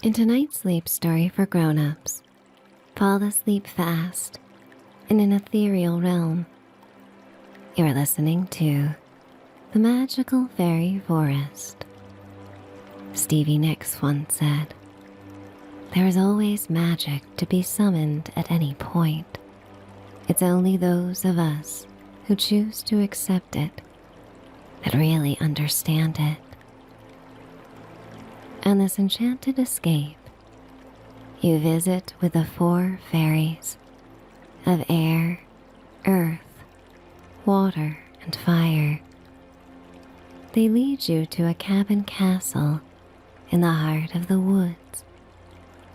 In tonight's sleep story for grown-ups, fall asleep fast in an ethereal realm. You're listening to The Magical Fairy Forest. Stevie Nicks once said, "There is always magic to be summoned at any point. It's only those of us who choose to accept it that really understand it." On this enchanted escape, you visit with the four fairies of air, earth, water, and fire. They lead you to a cabin castle in the heart of the woods,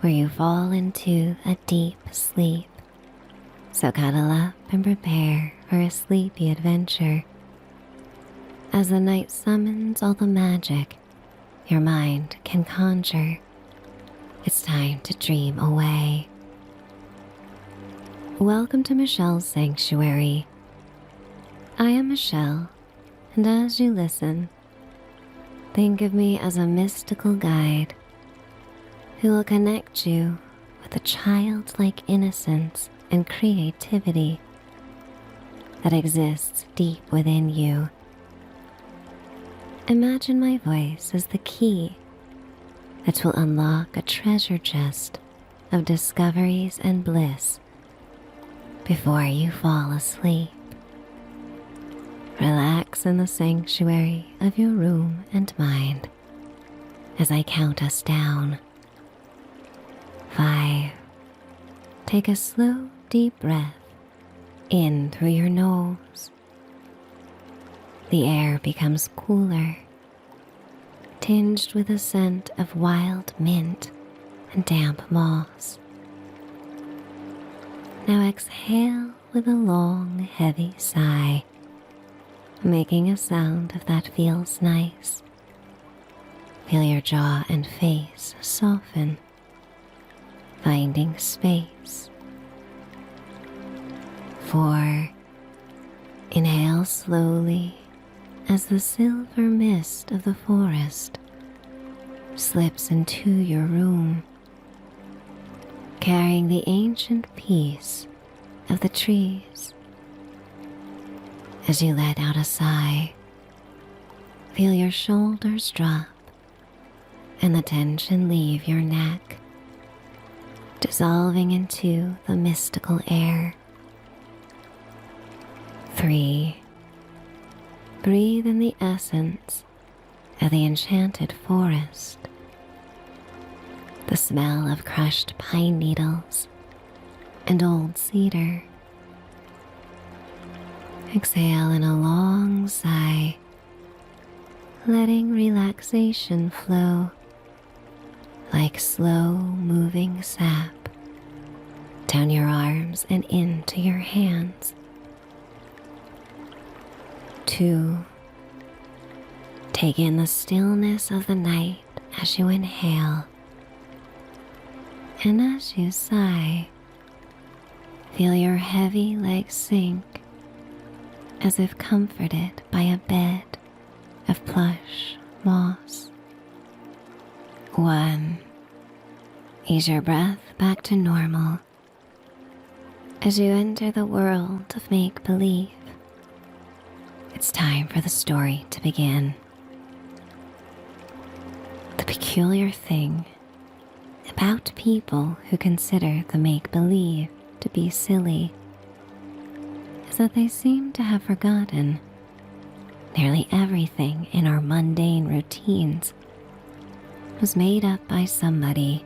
where you fall into a deep sleep. So cuddle up and prepare for a sleepy adventure. As the night summons all the magic your mind can conjure, it's time to dream away. Welcome to Michelle's Sanctuary. I am Michelle, and as you listen, think of me as a mystical guide who will connect you with a childlike innocence and creativity that exists deep within you. Imagine my voice as the key that will unlock a treasure chest of discoveries and bliss before you fall asleep. Relax in the sanctuary of your room and mind as I count us down. 5. Take a slow, deep breath in through your nose. The air becomes cooler, tinged with a scent of wild mint and damp moss. Now exhale with a long, heavy sigh, making a sound that feels nice. Feel your jaw and face soften, finding space. 4. Inhale slowly as the silver mist of the forest slips into your room, carrying the ancient peace of the trees. As you let out a sigh, feel your shoulders drop and the tension leave your neck, dissolving into the mystical air. 3. Breathe in the essence of the enchanted forest. The smell of crushed pine needles and old cedar. Exhale in a long sigh, letting relaxation flow like slow-moving sap down your arms and into your hands. 2. Take in the stillness of the night as you inhale, and as you sigh, feel your heavy legs sink as if comforted by a bed of plush moss. 1. Ease your breath back to normal as you enter the world of make-believe. It's time for the story to begin. The peculiar thing about people who consider the make-believe to be silly is that they seem to have forgotten nearly everything in our mundane routines was made up by somebody.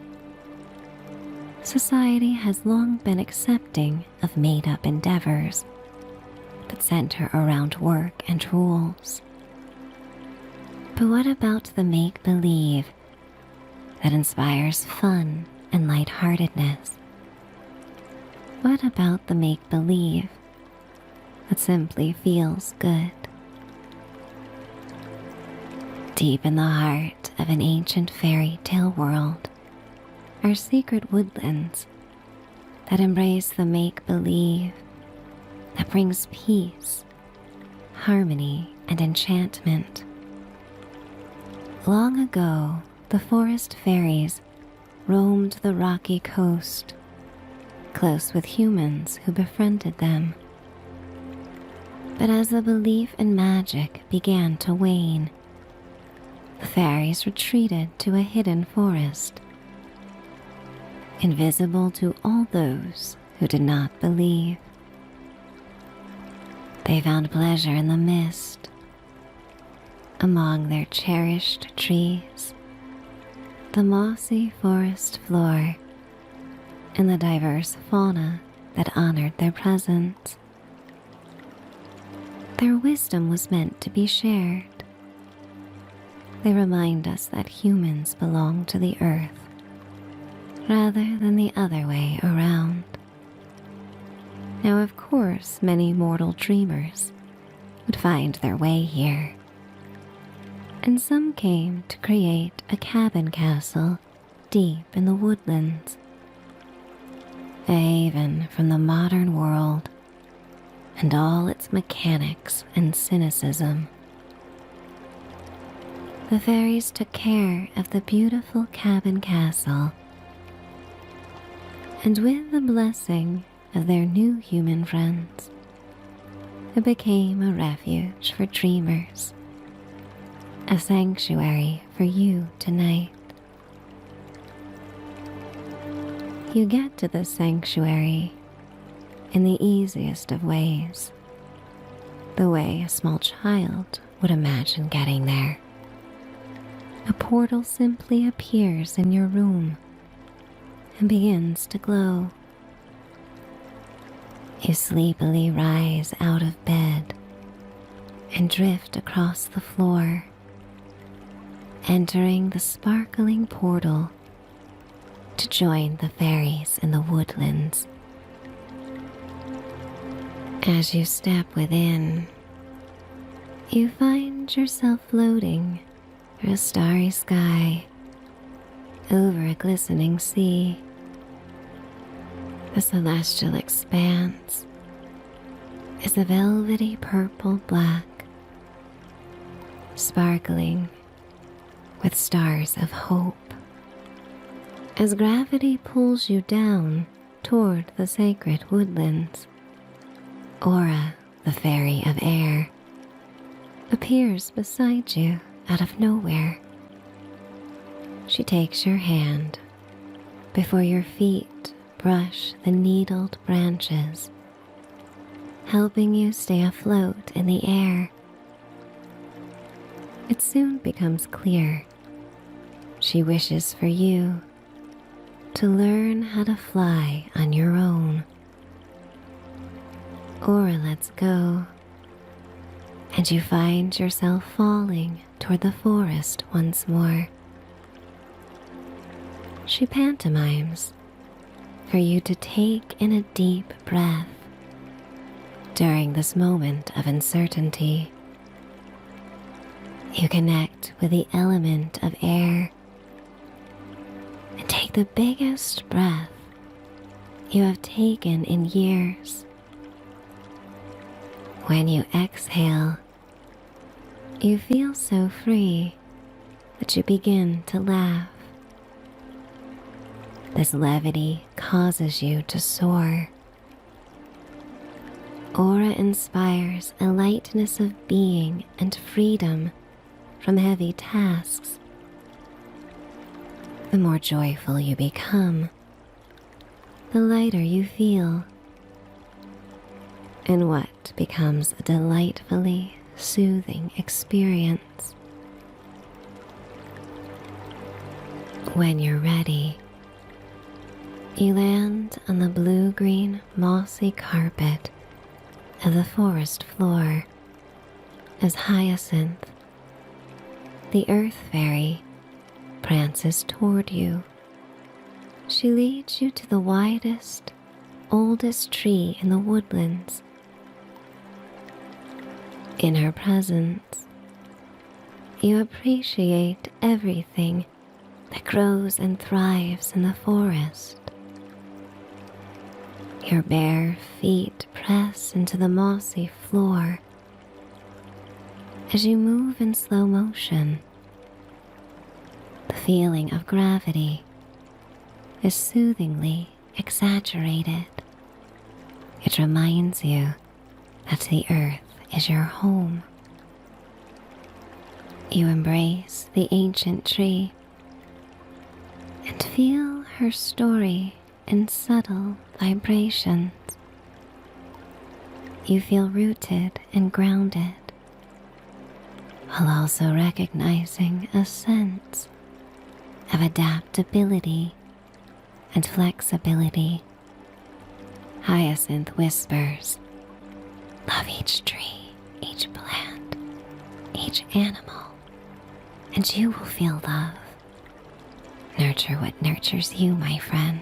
Society has long been accepting of made-up endeavors that center around work and rules. But what about the make-believe that inspires fun and lightheartedness? What about the make-believe that simply feels good? Deep in the heart of an ancient fairy tale world are secret woodlands that embrace the make-believe that brings peace, harmony, and enchantment. Long ago, the forest fairies roamed the rocky coast, close with humans who befriended them. But as the belief in magic began to wane, the fairies retreated to a hidden forest, invisible to all those who did not believe. They found pleasure in the mist, among their cherished trees, the mossy forest floor, and the diverse fauna that honored their presence. Their wisdom was meant to be shared. They remind us that humans belong to the earth rather than the other way around. Now, of course, many mortal dreamers would find their way here, and some came to create a cabin castle deep in the woodlands, a haven from the modern world and all its mechanics and cynicism. The fairies took care of the beautiful cabin castle, and with the blessing of their new human friends, it became a refuge for dreamers, a sanctuary for you tonight. You get to this sanctuary in the easiest of ways, the way a small child would imagine getting there. A portal simply appears in your room and begins to glow. You sleepily rise out of bed and drift across the floor, entering the sparkling portal to join the fairies in the woodlands. As you step within, you find yourself floating through a starry sky over a glistening sea. The celestial expanse is a velvety purple black, sparkling with stars of hope. As gravity pulls you down toward the sacred woodlands, Aura, the fairy of air, appears beside you out of nowhere. She takes your hand before your feet brush the needled branches, helping you stay afloat in the air. It soon becomes clear she wishes for you to learn how to fly on your own. Aura lets go, and you find yourself falling toward the forest once more. She pantomimes for you to take in a deep breath during this moment of uncertainty. You connect with the element of air and take the biggest breath you have taken in years. When you exhale, you feel so free that you begin to laugh. This levity causes you to soar. Aura inspires a lightness of being and freedom from heavy tasks. The more joyful you become, the lighter you feel, and what becomes a delightfully soothing experience. When you're ready, you land on the blue-green mossy carpet of the forest floor as Hyacinth, the earth fairy, prances toward you. She leads you to the widest, oldest tree in the woodlands. In her presence, you appreciate everything that grows and thrives in the forest. Your bare feet press into the mossy floor as you move in slow motion. The feeling of gravity is soothingly exaggerated. It reminds you that the earth is your home. You embrace the ancient tree and feel her story in subtle vibrations. You feel rooted and grounded, while also recognizing a sense of adaptability and flexibility. Hyacinth whispers, "Love each tree, each plant, each animal, and you will feel love. Nurture what nurtures you, my friend,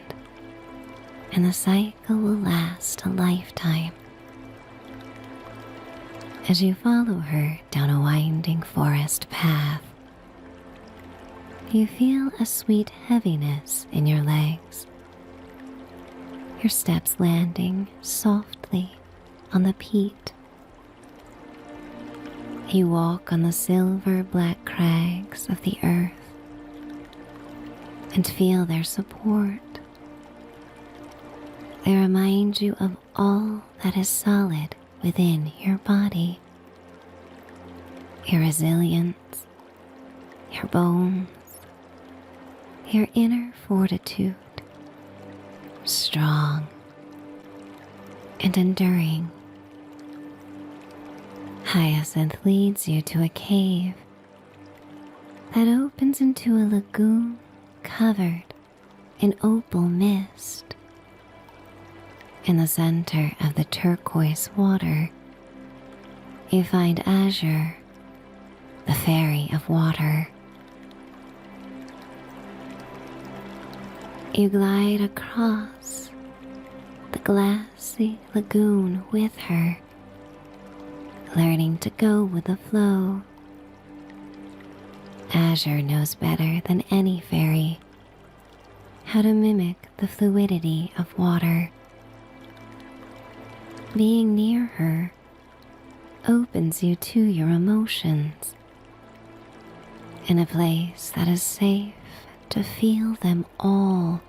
and the cycle will last a lifetime." As you follow her down a winding forest path, you feel a sweet heaviness in your legs, your steps landing softly on the peat. You walk on the silver black crags of the earth and feel their support. They remind you of all that is solid within your body, your resilience, your bones, your inner fortitude, strong and enduring. Hyacinth leads you to a cave that opens into a lagoon covered in opal mist. In the center of the turquoise water, you find Azure, the fairy of water. You glide across the glassy lagoon with her, learning to go with the flow. Azure knows better than any fairy how to mimic the fluidity of water. Being near her opens you to your emotions in a place that is safe to feel them all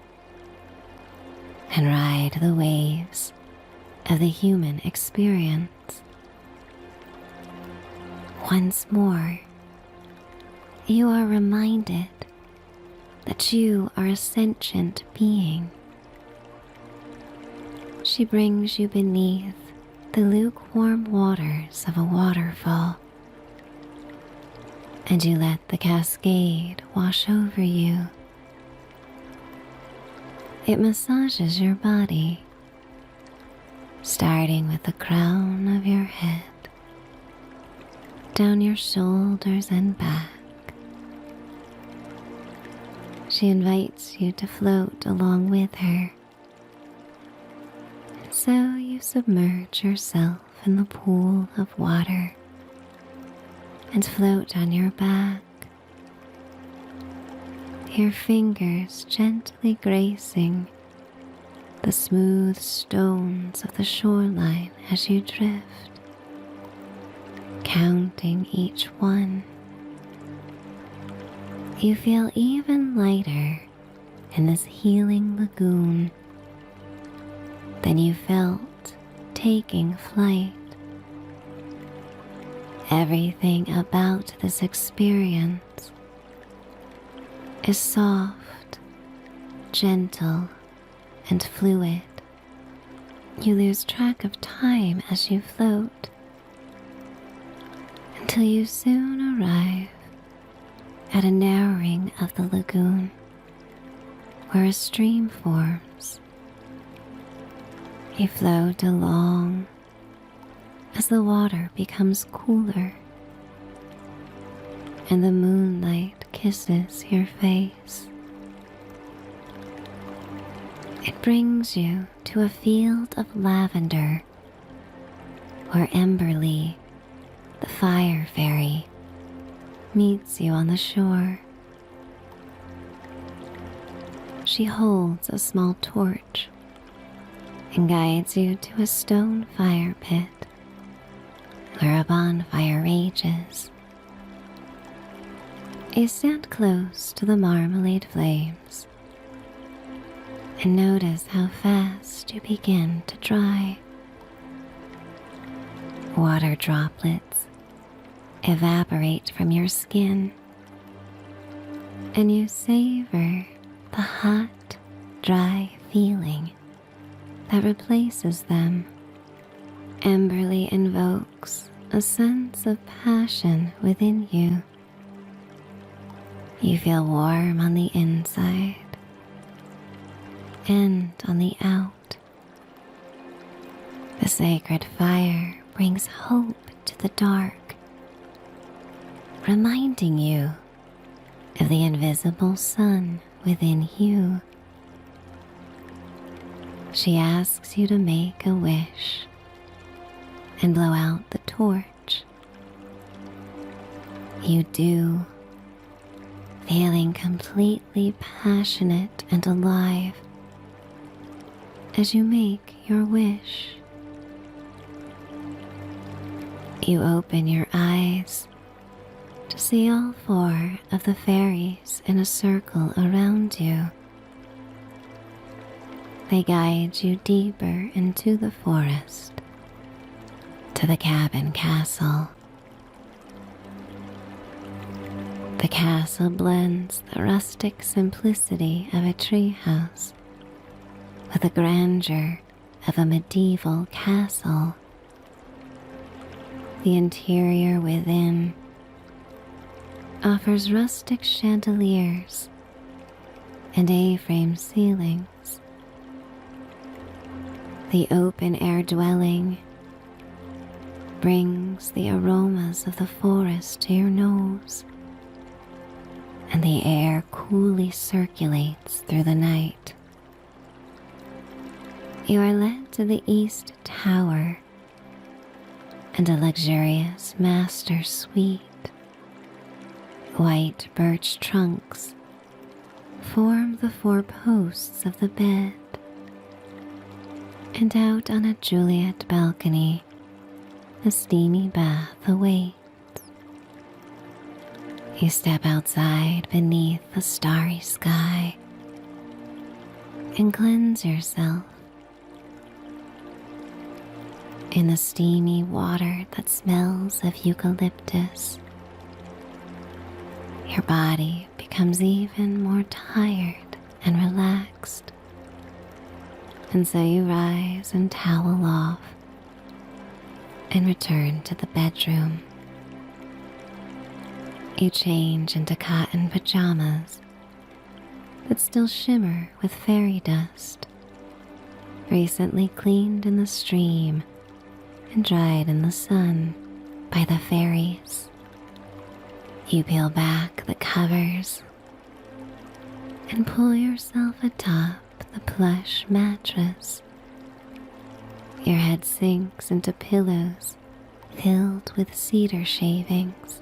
and ride the waves of the human experience. Once more, you are reminded that you are a sentient being. She brings you beneath the lukewarm waters of a waterfall, and you let the cascade wash over you. It massages your body, starting with the crown of your head, down your shoulders and back. She invites you to float along with her. So you submerge yourself in the pool of water and float on your back, your fingers gently gracing the smooth stones of the shoreline as you drift, counting each one. You feel even lighter in this healing lagoon than you felt taking flight. Everything about this experience is soft, gentle, and fluid. You lose track of time as you float until you soon arrive at a narrowing of the lagoon where a stream forms. You float along as the water becomes cooler and the moonlight kisses your face. It brings you to a field of lavender where Emberly, the fire fairy, meets you on the shore. She holds a small torch and guides you to a stone fire pit where a bonfire rages. You stand close to the marmalade flames and notice how fast you begin to dry. Water droplets evaporate from your skin, and you savor the hot, dry feeling that replaces them. Emberly invokes a sense of passion within you. You feel warm on the inside and on the out. The sacred fire brings hope to the dark, reminding you of the invisible sun within you. She asks you to make a wish and blow out the torch. You do, feeling completely passionate and alive as you make your wish. You open your eyes to see all 4 of the fairies in a circle around you. They guide you deeper into the forest, to the cabin castle. The castle blends the rustic simplicity of a treehouse with the grandeur of a medieval castle. The interior within offers rustic chandeliers and A-frame ceilings. The open-air dwelling brings the aromas of the forest to your nose, and the air coolly circulates through the night. You are led to the East Tower and a luxurious master suite. White birch trunks form the 4 posts of the bed, and out on a Juliet balcony, a steamy bath awaits. You step outside beneath the starry sky and cleanse yourself in the steamy water that smells of eucalyptus. Your body becomes even more tired and relaxed, and so you rise and towel off and return to the bedroom. You change into cotton pajamas that still shimmer with fairy dust, recently cleaned in the stream and dried in the sun by the fairies. You peel back the covers and pull yourself atop the plush mattress. Your head sinks into pillows filled with cedar shavings.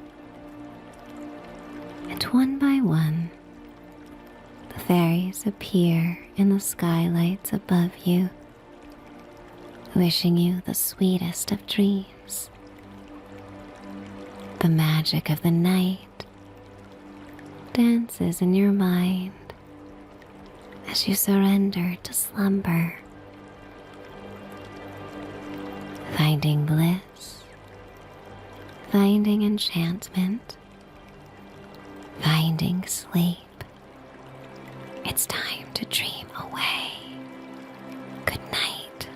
And one by one, the fairies appear in the skylights above you, wishing you the sweetest of dreams. The magic of the night dances in your mind as you surrender to slumber, finding bliss, finding enchantment, finding sleep. It's time to dream away. Good night.